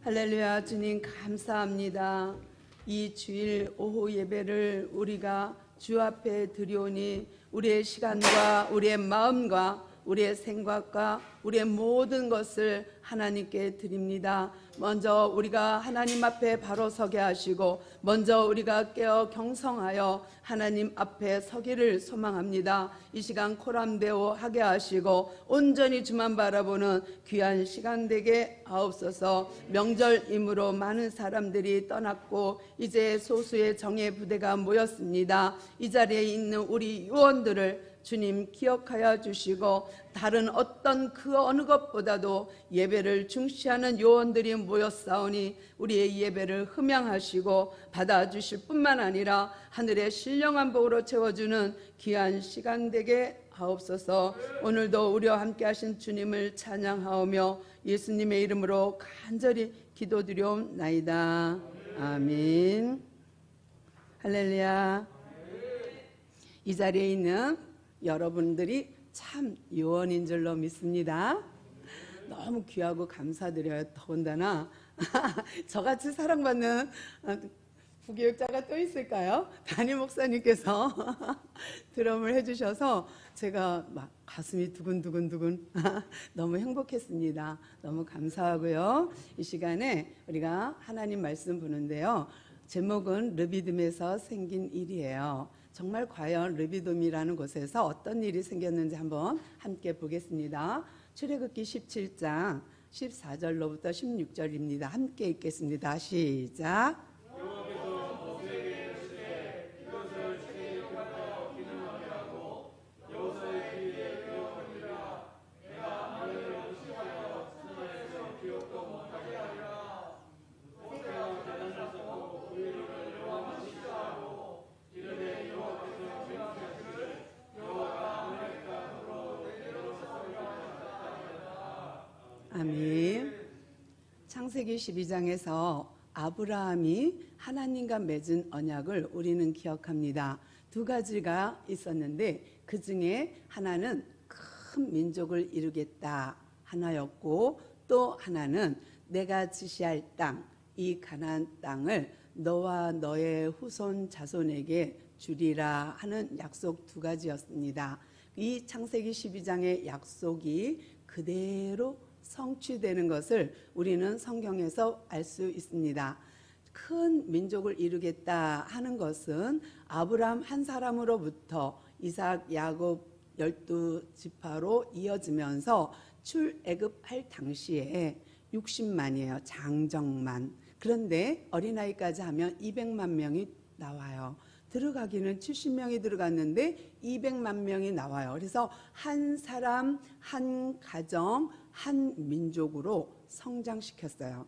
할렐루야. 주님 감사합니다. 이 주일 오후 예배를 우리가 주 앞에 드리오니 우리의 시간과 우리의 마음과 우리의 생각과 우리의 모든 것을 하나님께 드립니다. 먼저 우리가 하나님 앞에 바로 서게 하시고 먼저 우리가 깨어 경성하여 하나님 앞에 서기를 소망합니다. 이 시간 코람데오 하게 하시고 온전히 주만 바라보는 귀한 시간 되게 하옵소서. 명절이므로 많은 사람들이 떠났고 이제 소수의 정예 부대가 모였습니다. 이 자리에 있는 우리 요원들을 주님 기억하여 주시고 다른 어떤 그 어느 것보다도 예배를 중시하는 요원들이 모였사오니 우리의 예배를 흠양하시고 받아주실 뿐만 아니라 하늘의 신령한 복으로 채워주는 귀한 시간 되게 하옵소서. 오늘도 우리와 함께 하신 주님을 찬양하오며 예수님의 이름으로 간절히 기도드리옵나이다. 아멘. 할렐루야. 이 자리에 있는 여러분들이 참 요원인 줄로 믿습니다. 너무 귀하고 감사드려요. 더군다나 저같이 사랑받는 부교육자가 또 있을까요? 담임 목사님께서 드럼을 해주셔서 제가 막 가슴이 두근두근 너무 행복했습니다. 너무 감사하고요. 이 시간에 우리가 하나님 말씀 보는데요, 제목은 르비딤에서 생긴 일이에요. 정말 과연 르비딤이라는 곳에서 어떤 일이 생겼는지 한번 함께 보겠습니다. 출애굽기 17장 14절로부터 16절입니다. 함께 읽겠습니다. 시작. 아멘. 창세기 12장에서 아브라함이 하나님과 맺은 언약을 우리는 기억합니다. 두 가지가 있었는데 그 중에 하나는 큰 민족을 이루겠다 하나였고, 또 하나는 내가 지시할 땅, 이 가나안 땅을 너와 너의 후손 자손에게 주리라 하는 약속 두 가지였습니다. 이 창세기 12장의 약속이 그대로 성취되는 것을 우리는 성경에서 알 수 있습니다. 큰 민족을 이루겠다 하는 것은 아브라함 한 사람으로부터 이삭, 야곱 12지파로 이어지면서 출애굽할 당시에 60만이에요. 장정만. 그런데 어린아이까지 하면 200만 명이 나와요. 들어가기는 70명이 들어갔는데 200만 명이 나와요. 그래서 한 사람, 한 가정, 한 민족으로 성장시켰어요.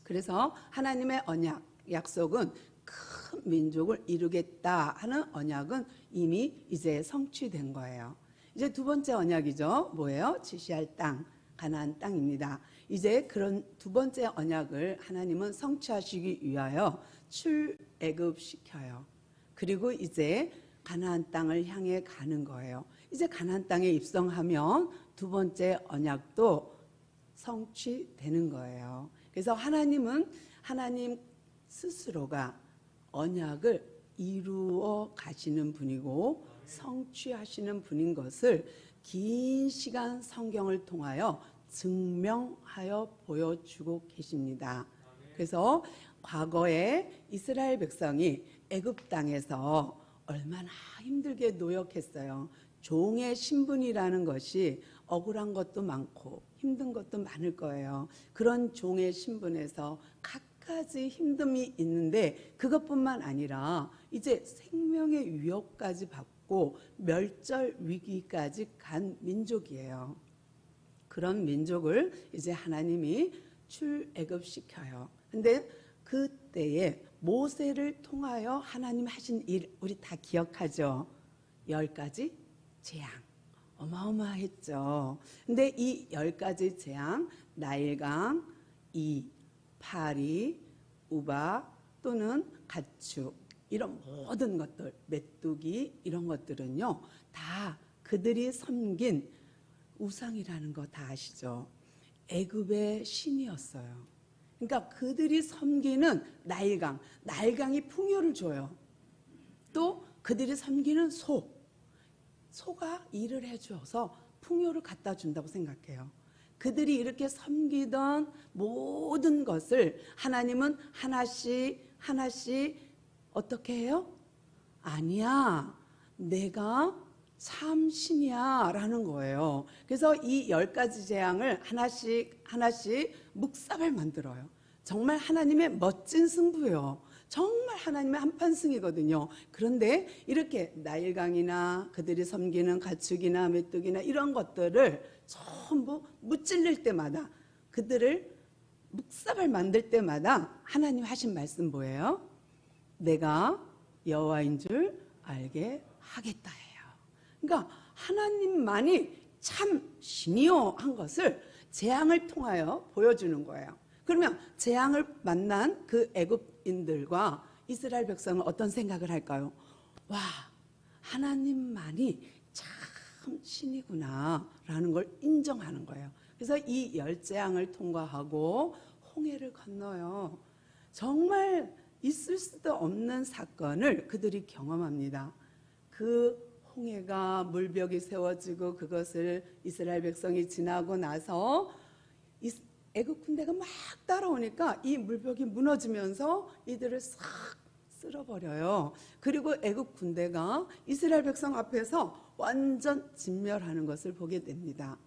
그래서 하나님의 언약, 약속은 큰 민족을 이루겠다 하는 언약은 이미 이제 성취된 거예요. 이제 두 번째 언약이죠. 뭐예요? 지시할 땅, 가나안 땅입니다. 이제 그런 두 번째 언약을 하나님은 성취하시기 위하여 출애굽시켜요. 그리고 이제 가나안 땅을 향해 가는 거예요. 이제 가나안 땅에 입성하면 두 번째 언약도 성취되는 거예요. 그래서 하나님은 하나님 스스로가 언약을 이루어 가시는 분이고 성취하시는 분인 것을 긴 시간 성경을 통하여 증명하여 보여주고 계십니다. 그래서 과거에 이스라엘 백성이 애굽 땅에서 얼마나 힘들게 노역했어요. 종의 신분이라는 것이 억울한 것도 많고 힘든 것도 많을 거예요. 그런 종의 신분에서 갖가지 힘듦이 있는데 그것뿐만 아니라 이제 생명의 위협까지 받고 멸절 위기까지 간 민족이에요. 그런 민족을 이제 하나님이 출애굽시켜요. 근데 그때에 모세를 통하여 하나님 하신 일 우리 다 기억하죠. 10가지 재앙. 어마어마했죠. 근데 이 10가지 재앙, 나일강, 파리, 우박 또는 가축, 이런 모든 것들, 메뚜기 이런 것들은요 다 그들이 섬긴 우상이라는 거 다 아시죠? 애굽의 신이었어요. 그러니까 그들이 섬기는 나일강이 풍요를 줘요. 또 그들이 섬기는 소가 일을 해줘서 풍요를 갖다 준다고 생각해요. 그들이 이렇게 섬기던 모든 것을 하나님은 하나씩 어떻게 해요? 아니야, 내가 참 신이야 라는 거예요. 그래서 이 10가지 재앙을 하나씩 묵삽을 만들어요. 정말 하나님의 멋진 승부예요. 정말 하나님의 한판승이거든요. 그런데 이렇게 나일강이나 그들이 섬기는 가축이나 메뚜기나 이런 것들을 전부 무찔릴 때마다, 그들을 묵삽을 만들 때마다 하나님 하신 말씀 뭐예요? 내가 여호와인 줄 알게 하겠다 해요. 그러니까 하나님만이 참 신이요 한 것을 재앙을 통하여 보여주는 거예요. 그러면 재앙을 만난 그 애굽인들과 이스라엘 백성은 어떤 생각을 할까요? 와, 하나님만이 참 신이구나 라는 걸 인정하는 거예요. 그래서 이 10재앙을 통과하고 홍해를 건너요. 정말 있을 수도 없는 사건을 그들이 경험합니다. 그 홍해가 물벽이 세워지고 그것을 이스라엘 백성이 지나고 나서 애굽 군대가 막 따라오니까 이 물벽이 무너지면서 이들을 싹 쓸어버려요. 그리고 애굽 군대가 이스라엘 백성 앞에서 완전 진멸하는 것을 보게 됩니다.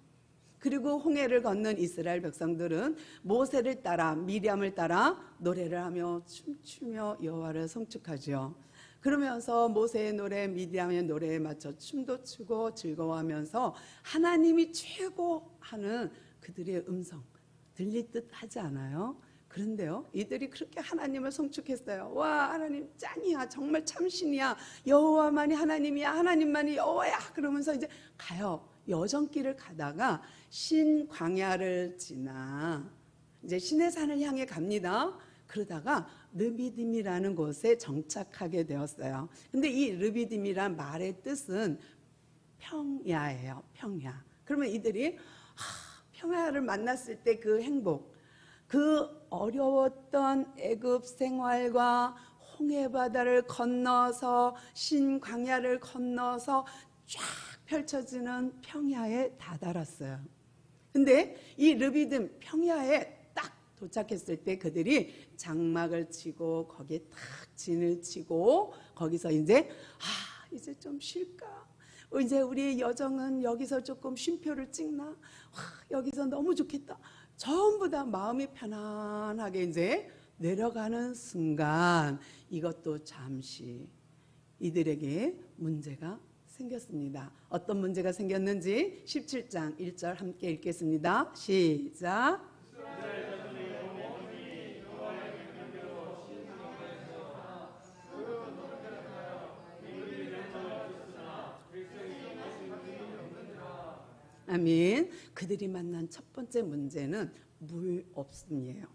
그리고 홍해를 건넌 이스라엘 백성들은 모세를 따라, 미리암을 따라 노래를 하며 춤추며 여호와를 송축하죠. 그러면서 모세의 노래, 미디암의 노래에 맞춰 춤도 추고 즐거워하면서 하나님이 최고 하는 그들의 음성 들릴 듯 하지 않아요? 그런데요, 이들이 그렇게 하나님을 송축했어요. 와, 하나님 짱이야, 정말 참신이야, 여호와만이 하나님이야, 하나님만이 여호와야. 그러면서 이제 가요. 여정길을 가다가 신 광야를 지나 이제 신의 산을 향해 갑니다. 그러다가 르비딤이라는 곳에 정착하게 되었어요. 근데 이 르비딤이란 말의 뜻은 평야예요. 평야. 그러면 이들이 평야를 만났을 때 그 행복, 그 어려웠던 애굽 생활과 홍해 바다를 건너서 신 광야를 건너서 쫙 펼쳐지는 평야에 다다랐어요. 근데 이 르비딤 평야에 딱 도착했을 때 그들이 장막을 치고 거기에 탁 진을 치고 거기서 이제 이제 좀 쉴까? 이제 우리의 여정은 여기서 조금 쉼표를 찍나? 여기서 너무 좋겠다. 전부 다 마음이 편안하게 이제 내려가는 순간 이것도 잠시 이들에게 문제가 생겼습니다. 어떤 문제가 생겼는지 17장 1절 함께 읽겠습니다. 시작. 아멘. 그들이 만난 첫 번째 문제는 물 없음이에요.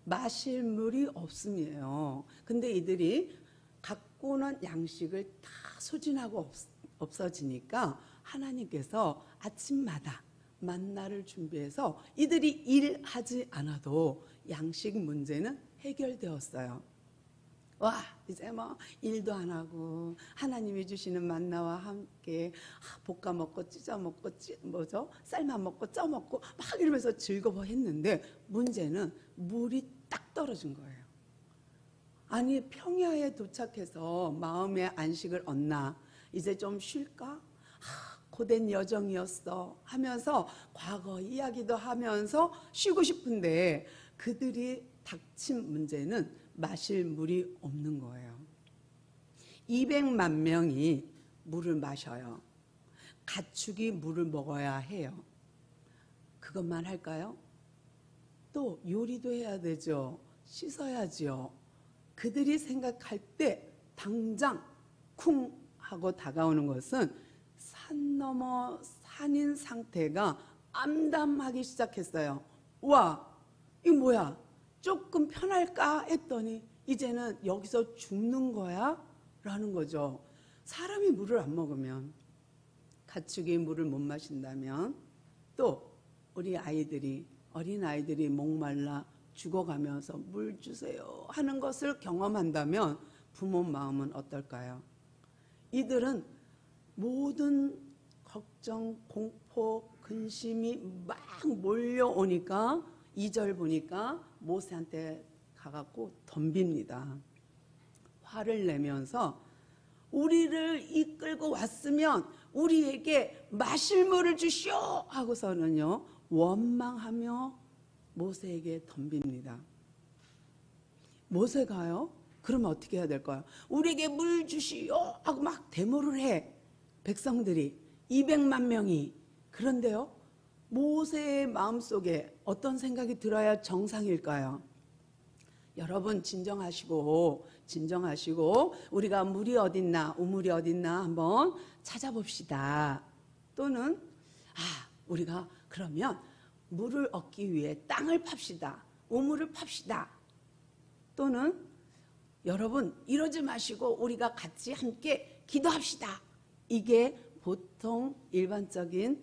마실 물이 없음이에요. 근데 이들이 갖고 오는 양식을 다 소진하고 없어지니까 하나님께서 아침마다 만나를 준비해서 이들이 일하지 않아도 양식 문제는 해결되었어요. 와, 이제 뭐 일도 안 하고 하나님이 주시는 만나와 함께 볶아 먹고 찢어 먹고 삶아 먹고 쪄 먹고 막 이러면서 즐거워했는데 문제는 물이 딱 떨어진 거예요. 아니, 평야에 도착해서 마음의 안식을 얻나? 이제 좀 쉴까? 고된 여정이었어 하면서 과거 이야기도 하면서 쉬고 싶은데 그들이 닥친 문제는 마실 물이 없는 거예요. 200만 명이 물을 마셔요. 가축이 물을 먹어야 해요. 그것만 할까요? 또 요리도 해야 되죠. 씻어야지요. 그들이 생각할 때 당장 쿵 하고 다가오는 것은 산 넘어 산인 상태가 암담하기 시작했어요. 와, 이거 뭐야? 조금 편할까 했더니 이제는 여기서 죽는 거야? 라는 거죠. 사람이 물을 안 먹으면, 가축이 물을 못 마신다면, 또 우리 어린 아이들이 목말라 죽어가면서 물 주세요 하는 것을 경험한다면 부모 마음은 어떨까요? 이들은 모든 걱정, 공포, 근심이 막 몰려오니까 2절 보니까 모세한테 가갖고 덤빕니다. 화를 내면서 우리를 이끌고 왔으면 우리에게 마실 물을 주시오 하고서는요 원망하며 모세에게 덤빕니다. 모세가요 그러면 어떻게 해야 될까요? 우리에게 물 주시오 하고 막 데모를 해. 백성들이 200만 명이. 그런데요 모세의 마음속에 어떤 생각이 들어야 정상일까요? 여러분 진정하시고 우리가 물이 어딨나 우물이 어딨나 한번 찾아봅시다. 또는 우리가 그러면 물을 얻기 위해 땅을 팝시다. 우물을 팝시다. 또는 여러분 이러지 마시고 우리가 같이 함께 기도합시다. 이게 보통 일반적인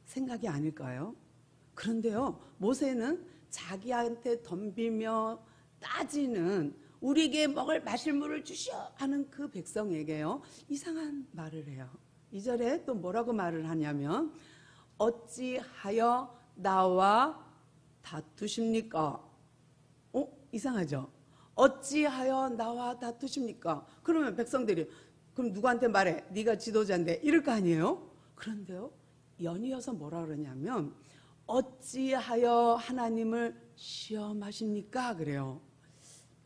생각이 아닐까요? 그런데요 모세는 자기한테 덤비며 따지는 우리에게 마실 물을 주시오 하는 그 백성에게요 이상한 말을 해요. 2절에 또 뭐라고 말을 하냐면 어찌하여 나와 다투십니까? 이상하죠? 어찌하여 나와 다투십니까? 그러면 백성들이 그럼 누구한테 말해? 네가 지도자인데 이럴 거 아니에요? 그런데요 연이어서 뭐라 그러냐면 어찌하여 하나님을 시험하십니까? 그래요.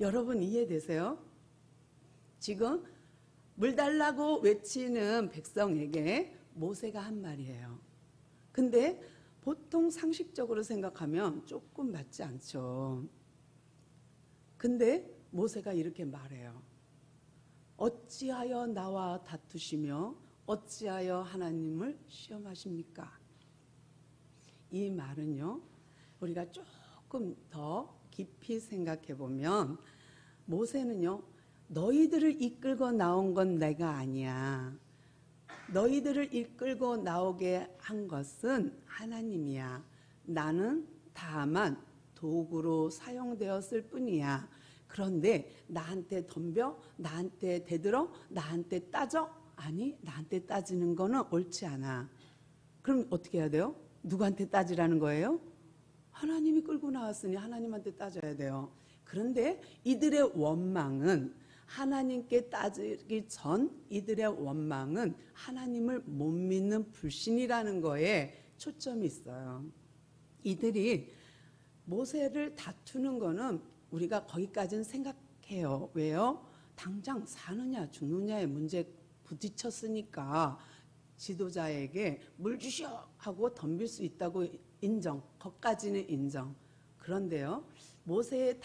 여러분 이해되세요? 지금 물 달라고 외치는 백성에게 모세가 한 말이에요. 근데 보통 상식적으로 생각하면 조금 맞지 않죠. 근데 모세가 이렇게 말해요. 어찌하여 나와 다투시며 어찌하여 하나님을 시험하십니까? 이 말은요 우리가 조금 더 깊이 생각해 보면 모세는요 너희들을 이끌고 나온 건 내가 아니야. 너희들을 이끌고 나오게 한 것은 하나님이야. 나는 다만 도구로 사용되었을 뿐이야. 그런데 나한테 덤벼? 나한테 대들어? 나한테 따져? 아니 나한테 따지는 거는 옳지 않아. 그럼 어떻게 해야 돼요? 누구한테 따지라는 거예요? 하나님이 끌고 나왔으니 하나님한테 따져야 돼요. 그런데 이들의 원망은 하나님께 따지기 전 이들의 원망은 하나님을 못 믿는 불신이라는 거에 초점이 있어요. 이들이 모세를 다투는 거는 우리가 거기까지는 생각해요. 왜요? 당장 사느냐 죽느냐의 문제 부딪혔으니까 지도자에게 물 주시오 하고 덤빌 수 있다고 인정. 거기까지는 인정. 그런데요 모세의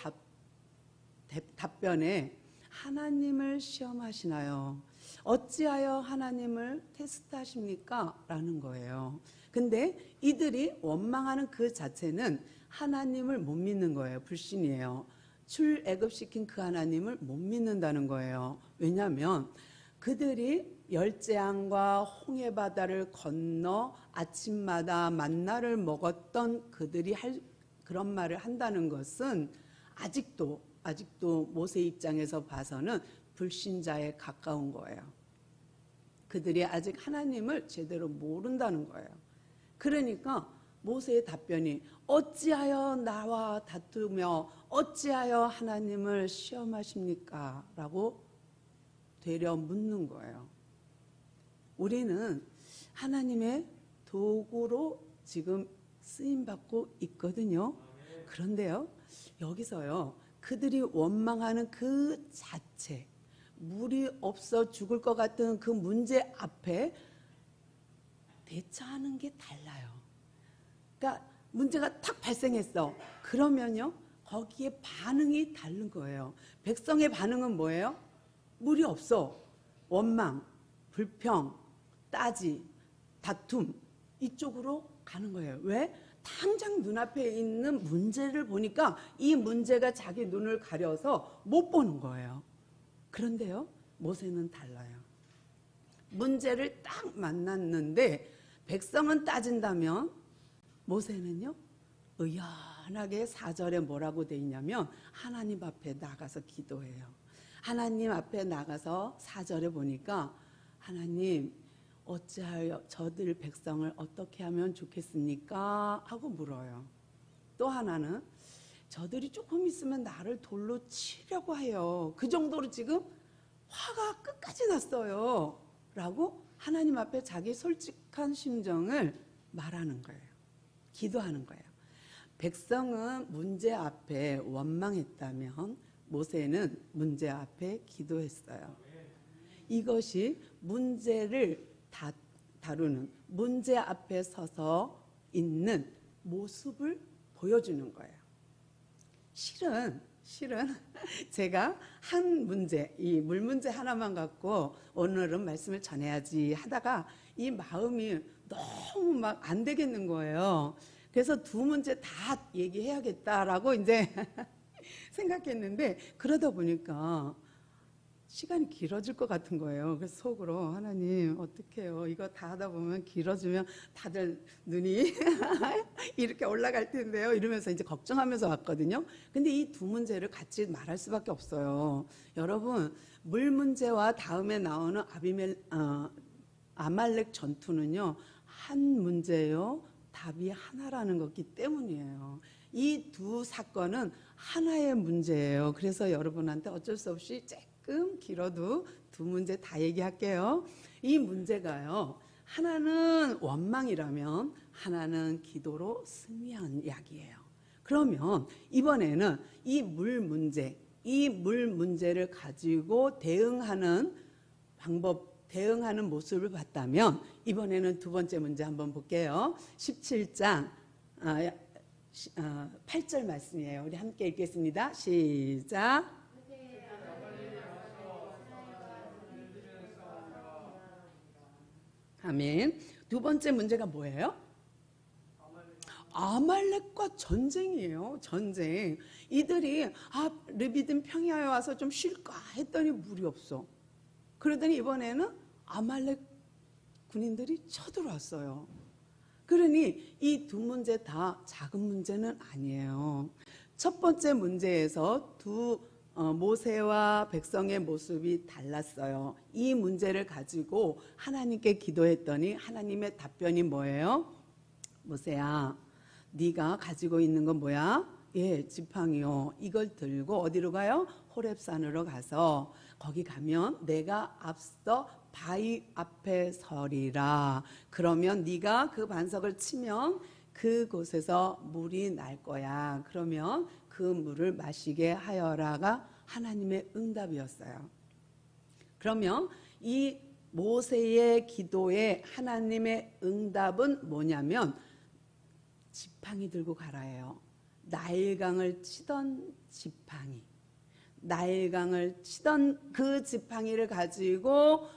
답변에 하나님을 시험하시나요? 어찌하여 하나님을 테스트하십니까? 라는 거예요. 근데 이들이 원망하는 그 자체는 하나님을 못 믿는 거예요. 불신이에요. 출애굽시킨 그 하나님을 못 믿는다는 거예요. 왜냐하면 그들이 열재앙과 홍해바다를 건너 아침마다 만나를 먹었던 그들이 그런 말을 한다는 것은 아직도 모세 입장에서 봐서는 불신자에 가까운 거예요. 그들이 아직 하나님을 제대로 모른다는 거예요. 그러니까 모세의 답변이 어찌하여 나와 다투며 어찌하여 하나님을 시험하십니까? 라고 되려 묻는 거예요. 우리는 하나님의 도구로 지금 쓰임받고 있거든요. 그런데요 여기서요 그들이 원망하는 그 자체, 물이 없어 죽을 것 같은 그 문제 앞에 대처하는 게 달라요. 그러니까 문제가 탁 발생했어. 그러면요 거기에 반응이 다른 거예요. 백성의 반응은 뭐예요? 물이 없어. 원망, 불평, 따지, 다툼 이쪽으로 가는 거예요. 왜? 당장 눈앞에 있는 문제를 보니까 이 문제가 자기 눈을 가려서 못 보는 거예요. 그런데요 모세는 달라요. 문제를 딱 만났는데 백성은 따진다면 모세는요 시원하게 4절에 뭐라고 돼 있냐면 하나님 앞에 나가서 기도해요. 하나님 앞에 나가서 4절에 보니까 하나님 어찌하여 저들 백성을 어떻게 하면 좋겠습니까? 하고 물어요. 또 하나는 저들이 조금 있으면 나를 돌로 치려고 해요. 그 정도로 지금 화가 끝까지 났어요. 라고 하나님 앞에 자기 솔직한 심정을 말하는 거예요. 기도하는 거예요. 백성은 문제 앞에 원망했다면 모세는 문제 앞에 기도했어요. 이것이 문제를 다루는 문제 앞에 서서 있는 모습을 보여주는 거예요. 실은 제가 한 문제, 이 물 문제 하나만 갖고 오늘은 말씀을 전해야지 하다가 이 마음이 너무 막 안 되겠는 거예요. 그래서 두 문제 다 얘기해야겠다라고 이제 생각했는데 그러다 보니까 시간이 길어질 것 같은 거예요. 그래서 속으로 하나님 어떡해요. 이거 다 하다 보면 길어지면 다들 눈이 이렇게 올라갈 텐데요. 이러면서 이제 걱정하면서 왔거든요. 근데 이 두 문제를 같이 말할 수밖에 없어요. 여러분 물 문제와 다음에 나오는 아말렉 전투는요. 한 문제요. 답이 하나라는 거기 때문이에요. 이 두 사건은 하나의 문제예요. 그래서 여러분한테 어쩔 수 없이 조금 길어도 두 문제 다 얘기할게요. 이 문제가요. 하나는 원망이라면 하나는 기도로 승리한 이야기예요. 그러면 이번에는 이 물 문제를 가지고 대응하는 방법, 대응하는 모습을 봤다면 이번에는 두 번째 문제 한번 볼게요. 17장 8절 말씀이에요. 우리 함께 읽겠습니다. 시작. 아멘. 두 번째 문제가 뭐예요? 아말렉과 전쟁이에요. 전쟁. 이들이 르비딤 평야에 와서 좀 쉴까 했더니 물이 없어. 그러더니 이번에는 아말렉 군인들이 쳐들어왔어요. 그러니 이 두 문제 다 작은 문제는 아니에요. 첫 번째 문제에서 모세와 백성의 모습이 달랐어요. 이 문제를 가지고 하나님께 기도했더니 하나님의 답변이 뭐예요? 모세야, 네가 가지고 있는 건 뭐야? 예, 지팡이요. 이걸 들고 어디로 가요? 호렙산으로 가서 거기 가면 내가 앞서 바위 앞에 서리라. 그러면 네가 그 반석을 치면 그곳에서 물이 날 거야. 그러면 그 물을 마시게 하여라가 하나님의 응답이었어요. 그러면 이 모세의 기도에 하나님의 응답은 뭐냐면 지팡이 들고 가라예요. 나일강을 치던 지팡이. 나일강을 치던 그 지팡이를 가지고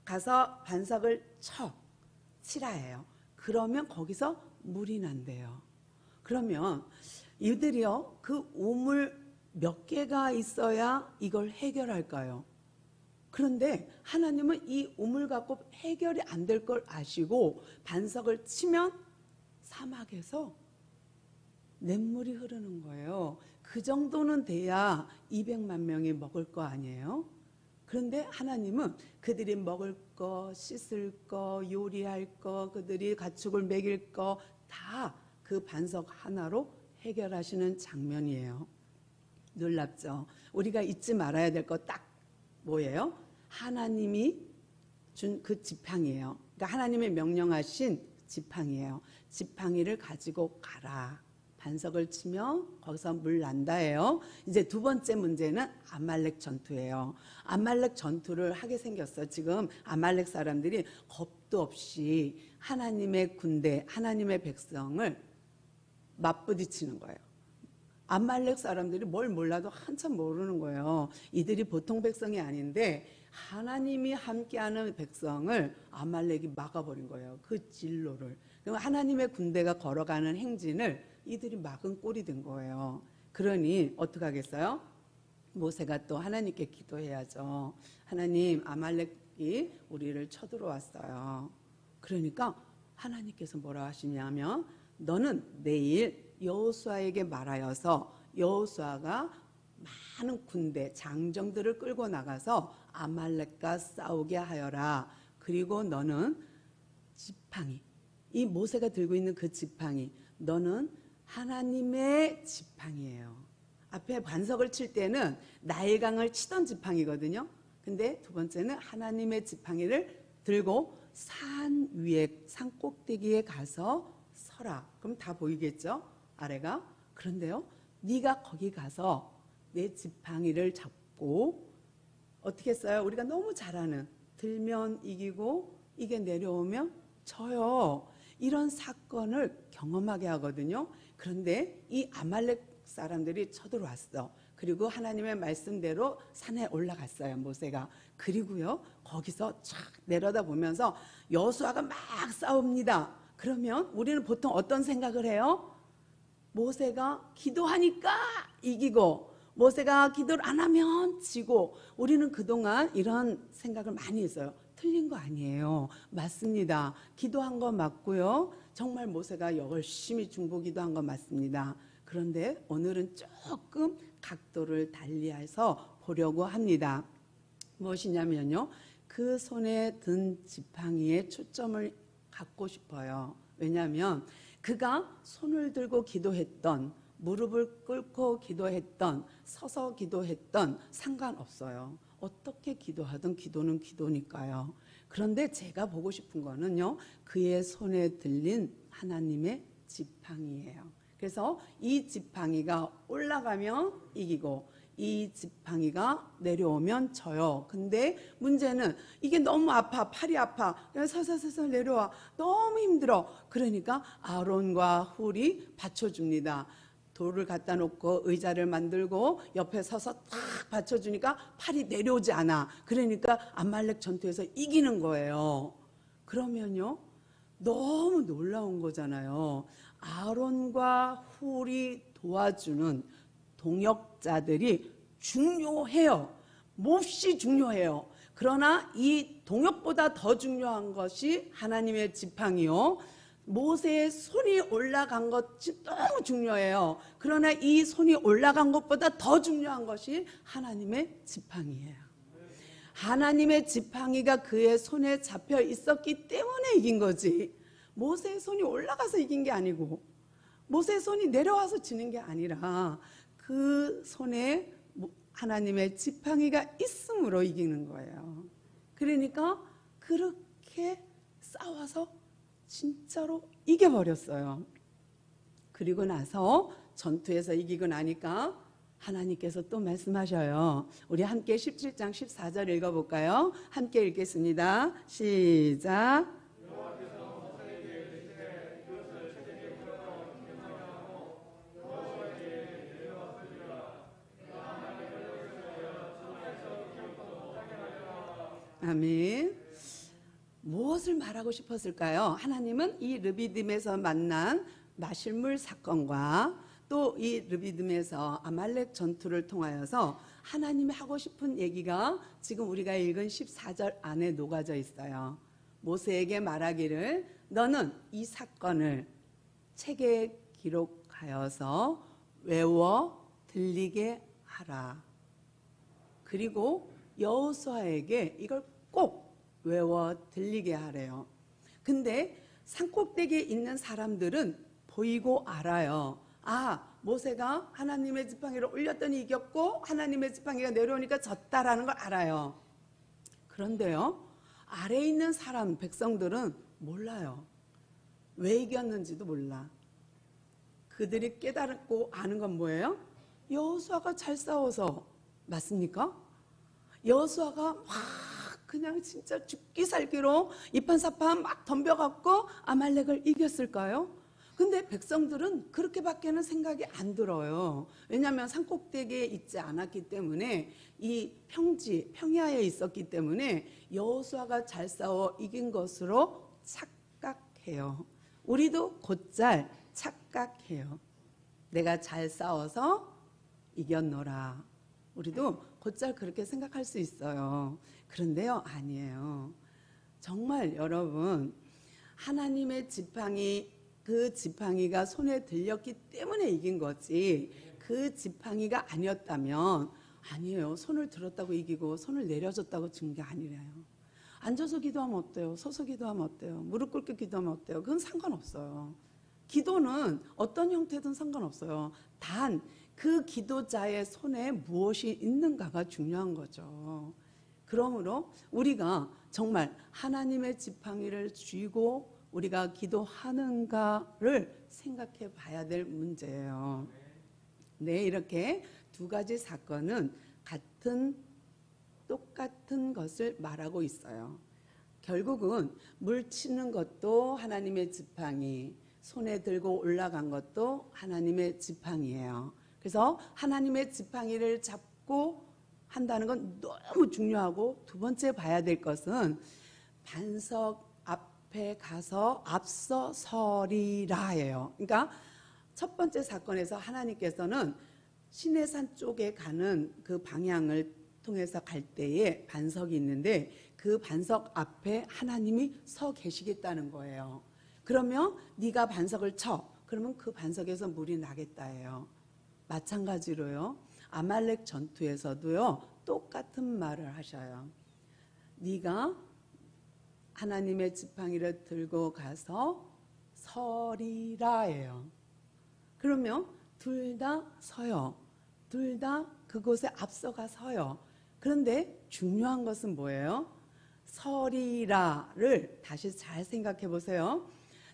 가서 반석을 치라예요. 그러면 거기서 물이 난대요. 그러면 이들이요, 그 우물 몇 개가 있어야 이걸 해결할까요? 그런데 하나님은 이 우물 갖고 해결이 안 될 걸 아시고 반석을 치면 사막에서 냇물이 흐르는 거예요. 그 정도는 돼야 200만 명이 먹을 거 아니에요? 그런데 하나님은 그들이 먹을 거, 씻을 거, 요리할 거, 그들이 가축을 먹일 거 다 그 반석 하나로 해결하시는 장면이에요. 놀랍죠? 우리가 잊지 말아야 될 거 딱 뭐예요? 하나님이 준 그 지팡이에요. 그러니까 하나님의 명령하신 지팡이에요. 지팡이를 가지고 가라. 반석을 치면 거기서 물 난다예요. 이제 두 번째 문제는 아말렉 전투예요. 아말렉 전투를 하게 생겼어요. 지금 아말렉 사람들이 겁도 없이 하나님의 군대, 하나님의 백성을 맞부딪히는 거예요. 아말렉 사람들이 뭘 몰라도 한참 모르는 거예요. 이들이 보통 백성이 아닌데 하나님이 함께하는 백성을 아말렉이 막아버린 거예요. 그 진로를. 그럼 하나님의 군대가 걸어가는 행진을 이들이 막은 꼴이 된 거예요. 그러니 어떻게 하겠어요? 모세가 또 하나님께 기도해야죠. 하나님, 아말렉이 우리를 쳐들어왔어요. 그러니까 하나님께서 뭐라 하시냐면 너는 내일 여호수아에게 말하여서 여호수아가 많은 군대 장정들을 끌고 나가서 아말렉과 싸우게 하여라. 그리고 너는 지팡이, 이 모세가 들고 있는 그 지팡이, 너는 하나님의 지팡이에요. 앞에 반석을 칠 때는 나일강을 치던 지팡이거든요. 근데 두 번째는 하나님의 지팡이를 들고 산 위에, 산 꼭대기에 가서 서라. 그럼 다 보이겠죠? 아래가. 그런데요, 네가 거기 가서 내 지팡이를 잡고 어떻게 써요? 우리가 너무 잘 아는 들면 이기고 이게 내려오면 져요. 이런 사건을 경험하게 하거든요. 그런데 이 아말렉 사람들이 쳐들어왔어. 그리고 하나님의 말씀대로 산에 올라갔어요, 모세가. 그리고요, 거기서 쫙 내려다 보면서 여호수아가 막 싸웁니다. 그러면 우리는 보통 어떤 생각을 해요? 모세가 기도하니까 이기고 모세가 기도를 안 하면 지고, 우리는 그동안 이런 생각을 많이 했어요. 틀린 거 아니에요. 맞습니다. 기도한 거 맞고요. 정말 모세가 열심히 중보기도한 거 맞습니다. 그런데 오늘은 조금 각도를 달리해서 보려고 합니다. 무엇이냐면요, 그 손에 든 지팡이에 초점을 갖고 싶어요. 왜냐하면 그가 손을 들고 기도했던, 무릎을 꿇고 기도했던, 서서 기도했던 상관없어요. 어떻게 기도하든 기도는 기도니까요. 그런데 제가 보고 싶은 거는요, 그의 손에 들린 하나님의 지팡이예요. 그래서 이 지팡이가 올라가면 이기고 이 지팡이가 내려오면 져요. 근데 문제는 이게 너무 아파, 팔이 아파, 서서서서 내려와, 너무 힘들어. 그러니까 아론과 훌이 받쳐줍니다. 돌을 갖다 놓고 의자를 만들고 옆에 서서 딱 받쳐주니까 팔이 내려오지 않아. 그러니까 아말렉 전투에서 이기는 거예요. 그러면요, 너무 놀라운 거잖아요. 아론과 훌이 도와주는 동역자들이 중요해요. 몹시 중요해요. 그러나 이 동역보다 더 중요한 것이 하나님의 지팡이요, 모세의 손이 올라간 것이 너무 중요해요. 그러나 이 손이 올라간 것보다 더 중요한 것이 하나님의 지팡이예요. 하나님의 지팡이가 그의 손에 잡혀 있었기 때문에 이긴 거지, 모세의 손이 올라가서 이긴 게 아니고 모세의 손이 내려와서 지는 게 아니라 그 손에 하나님의 지팡이가 있음으로 이기는 거예요. 그러니까 그렇게 싸워서 진짜로 이겨버렸어요. 그리고 나서 전투에서 이기고 나니까 하나님께서 또 말씀하셔요. 우리 함께 17장 14절 읽어볼까요? 함께 읽겠습니다. 시작. 아멘. 무엇을 말하고 싶었을까요? 하나님은 이 르비딤에서 만난 마실물 사건과 또 이 르비딤에서 아말렉 전투를 통하여서 하나님이 하고 싶은 얘기가 지금 우리가 읽은 14절 안에 녹아져 있어요. 모세에게 말하기를 너는 이 사건을 책에 기록하여서 외워 들리게 하라. 그리고 여호수아에게 이걸 꼭 외워 들리게 하래요. 근데 산꼭대기에 있는 사람들은 보이고 알아요. 아, 모세가 하나님의 지팡이를 올렸더니 이겼고 하나님의 지팡이가 내려오니까 졌다라는 걸 알아요. 그런데요, 아래에 있는 사람, 백성들은 몰라요. 왜 이겼는지도 몰라. 그들이 깨달고 아는 건 뭐예요? 여호수아가 잘 싸워서. 맞습니까? 여호수아가 막 그냥 진짜 죽기 살기로 이판사판 막 덤벼갖고 아말렉을 이겼을까요? 근데 백성들은 그렇게밖에는 생각이 안 들어요. 왜냐하면 산꼭대기에 있지 않았기 때문에, 이 평야에 있었기 때문에 여호수아가 잘 싸워 이긴 것으로 착각해요. 우리도 곧잘 착각해요. 내가 잘 싸워서 이겼노라. 우리도 곧잘 그렇게 생각할 수 있어요. 그런데요, 아니에요. 정말 여러분, 하나님의 지팡이 그 지팡이가 손에 들렸기 때문에 이긴 거지, 그 지팡이가 아니었다면 아니에요. 손을 들었다고 이기고 손을 내려줬다고 진 게 아니래요. 앉아서 기도하면 어때요? 서서 기도하면 어때요? 무릎 꿇고 기도하면 어때요? 그건 상관없어요. 기도는 어떤 형태든 상관없어요. 단 그 기도자의 손에 무엇이 있는가가 중요한 거죠. 그러므로 우리가 정말 하나님의 지팡이를 쥐고 우리가 기도하는가를 생각해 봐야 될 문제예요. 네, 이렇게 두 가지 사건은 똑같은 것을 말하고 있어요. 결국은 물 치는 것도 하나님의 지팡이, 손에 들고 올라간 것도 하나님의 지팡이예요. 그래서 하나님의 지팡이를 잡고 한다는 건 너무 중요하고, 두 번째 봐야 될 것은 반석 앞에 가서 앞서 서리라예요. 그러니까 첫 번째 사건에서 하나님께서는 시내산 쪽에 가는 그 방향을 통해서 갈 때에 반석이 있는데 그 반석 앞에 하나님이 서 계시겠다는 거예요. 그러면 네가 반석을 쳐. 그러면 그 반석에서 물이 나겠다예요. 마찬가지로요. 아말렉 전투에서도요. 똑같은 말을 하셔요. 네가 하나님의 지팡이를 들고 가서 서리라예요. 그러면 둘 다 서요. 둘 다 그곳에 앞서가 서요. 그런데 중요한 것은 뭐예요? 서리라를 다시 잘 생각해 보세요.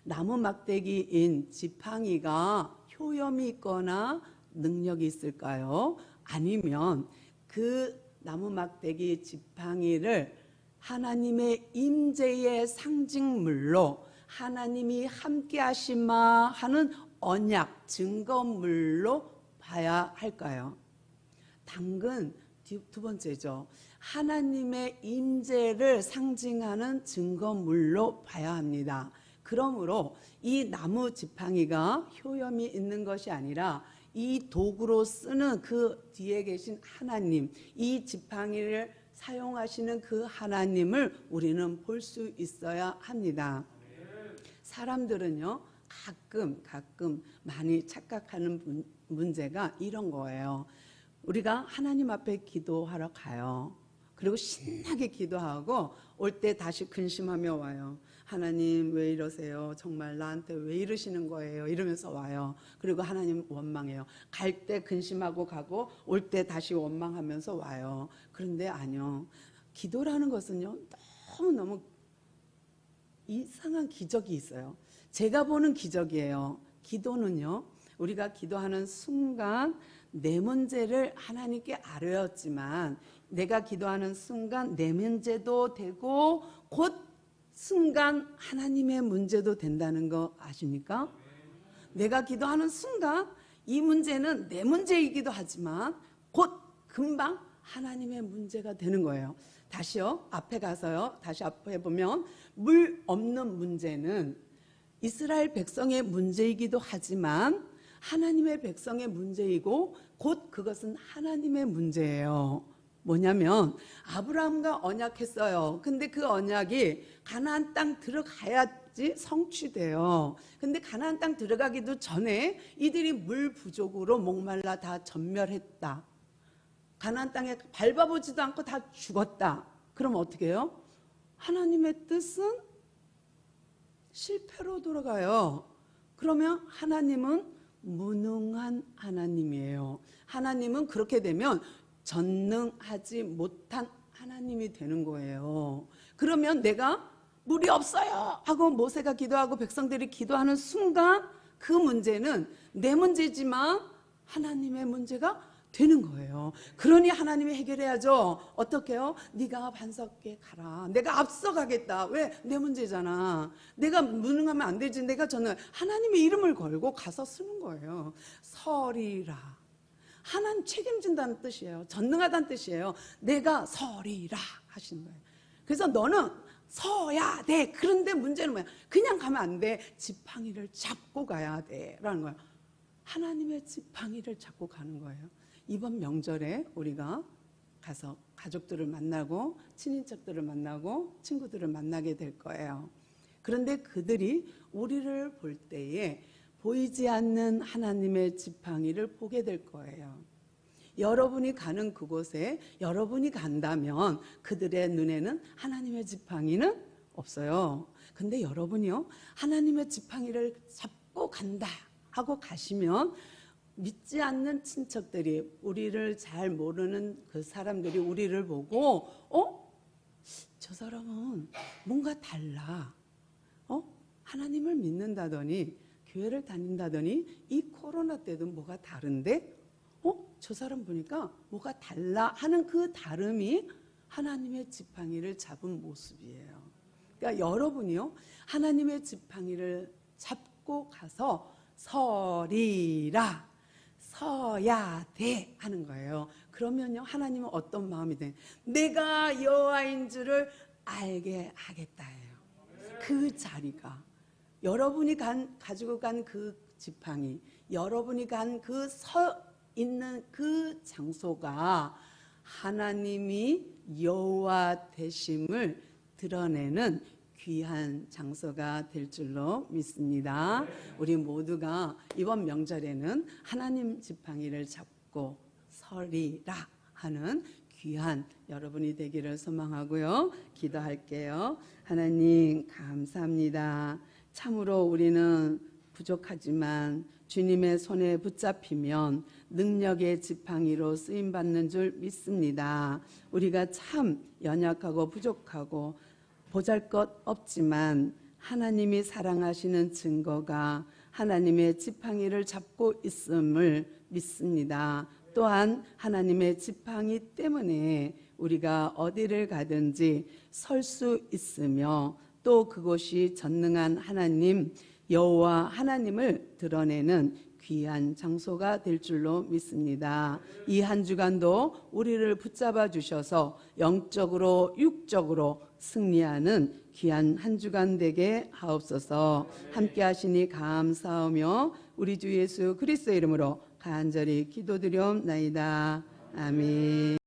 나무 막대기인 지팡이가 효염이 있거나 능력이 있을까요? 아니면 그 나무 막대기 지팡이를 하나님의 임재의 상징물로 하나님이 함께 하시마 하는 언약, 증거물로 봐야 할까요? 당근 두 번째죠. 하나님의 임재를 상징하는 증거물로 봐야 합니다. 그러므로 이 나무 지팡이가 효염이 있는 것이 아니라 이 도구로 쓰는 그 뒤에 계신 하나님, 이 지팡이를 사용하시는 그 하나님을 우리는 볼 수 있어야 합니다. 사람들은요, 가끔 많이 착각하는 문제가 이런 거예요. 우리가 하나님 앞에 기도하러 가요. 그리고 신나게 기도하고 올 때 다시 근심하며 와요. 하나님 왜 이러세요? 정말 나한테 왜 이러시는 거예요? 이러면서 와요. 그리고 하나님 원망해요. 갈 때 근심하고 가고 올 때 다시 원망하면서 와요. 그런데 아니요. 기도라는 것은요, 너무너무 이상한 기적이 있어요. 제가 보는 기적이에요. 기도는요, 우리가 기도하는 순간 내 문제를 하나님께 아뢰었지만 내가 기도하는 순간 내 문제도 되고 곧 순간 하나님의 문제도 된다는 거 아십니까? 내가 기도하는 순간 이 문제는 내 문제이기도 하지만 곧 금방 하나님의 문제가 되는 거예요. 다시요, 앞에 가서요, 다시 앞에 보면 물 없는 문제는 이스라엘 백성의 문제이기도 하지만 하나님의 백성의 문제이고 곧 그것은 하나님의 문제예요. 뭐냐면 아브라함과 언약했어요. 근데 그 언약이 가나안 땅 들어가야지 성취돼요. 근데 가나안 땅 들어가기도 전에 이들이 물 부족으로 목말라 다 전멸했다. 가나안 땅에 밟아보지도 않고 다 죽었다. 그럼 어떻게 해요? 하나님의 뜻은 실패로 돌아가요. 그러면 하나님은 무능한 하나님이에요. 하나님은 그렇게 되면 전능하지 못한 하나님이 되는 거예요. 그러면 내가 물이 없어요 하고 모세가 기도하고 백성들이 기도하는 순간 그 문제는 내 문제지만 하나님의 문제가 되는 거예요. 그러니 하나님이 해결해야죠. 어떻게 해요? 네가 반석에 가라. 내가 앞서가겠다. 왜? 내 문제잖아. 내가 무능하면 안 되지. 내가 저는 하나님의 이름을 걸고 가서 쓰는 거예요. 서리라. 하나님 책임진다는 뜻이에요. 전능하다는 뜻이에요. 내가 서리라 하시는 거예요. 그래서 너는 서야 돼. 그런데 문제는 뭐야? 그냥 가면 안 돼. 지팡이를 잡고 가야 돼 라는 거예요. 하나님의 지팡이를 잡고 가는 거예요. 이번 명절에 우리가 가서 가족들을 만나고 친인척들을 만나고 친구들을 만나게 될 거예요. 그런데 그들이 우리를 볼 때에 보이지 않는 하나님의 지팡이를 보게 될 거예요. 여러분이 가는 그곳에 여러분이 간다면 그들의 눈에는 하나님의 지팡이는 없어요. 근데 여러분이요, 하나님의 지팡이를 잡고 간다 하고 가시면 믿지 않는 친척들이, 우리를 잘 모르는 그 사람들이 우리를 보고 저 사람은 뭔가 달라. 하나님을 믿는다더니 교회를 다닌다더니 이 코로나 때도 뭐가 다른데 저 사람 보니까 뭐가 달라 하는 그 다름이 하나님의 지팡이를 잡은 모습이에요. 그러니까 여러분이요, 하나님의 지팡이를 잡고 가서 서리라, 서야 돼 하는 거예요. 그러면요, 하나님은 어떤 마음이 돼? 내가 여호와인 줄을 알게 하겠다예요. 그 자리가, 여러분이 가지고 간 그 지팡이, 여러분이 간 그 있는 그 장소가 하나님이 여호와 되심을 드러내는 귀한 장소가 될 줄로 믿습니다. 우리 모두가 이번 명절에는 하나님 지팡이를 잡고 서리라 하는 귀한 여러분이 되기를 소망하고요. 기도할게요. 하나님 감사합니다. 참으로 우리는 부족하지만 주님의 손에 붙잡히면 능력의 지팡이로 쓰임받는 줄 믿습니다. 우리가 참 연약하고 부족하고 보잘것없지만 하나님이 사랑하시는 증거가 하나님의 지팡이를 잡고 있음을 믿습니다. 또한 하나님의 지팡이 때문에 우리가 어디를 가든지 설 수 있으며 또 그곳이 전능한 하나님 여호와 하나님을 드러내는 귀한 장소가 될 줄로 믿습니다. 이 한 주간도 우리를 붙잡아 주셔서 영적으로 육적으로 승리하는 귀한 한 주간 되게 하옵소서. 함께 하시니 감사하며 우리 주 예수 그리스도의 이름으로 간절히 기도드리옵나이다. 아멘.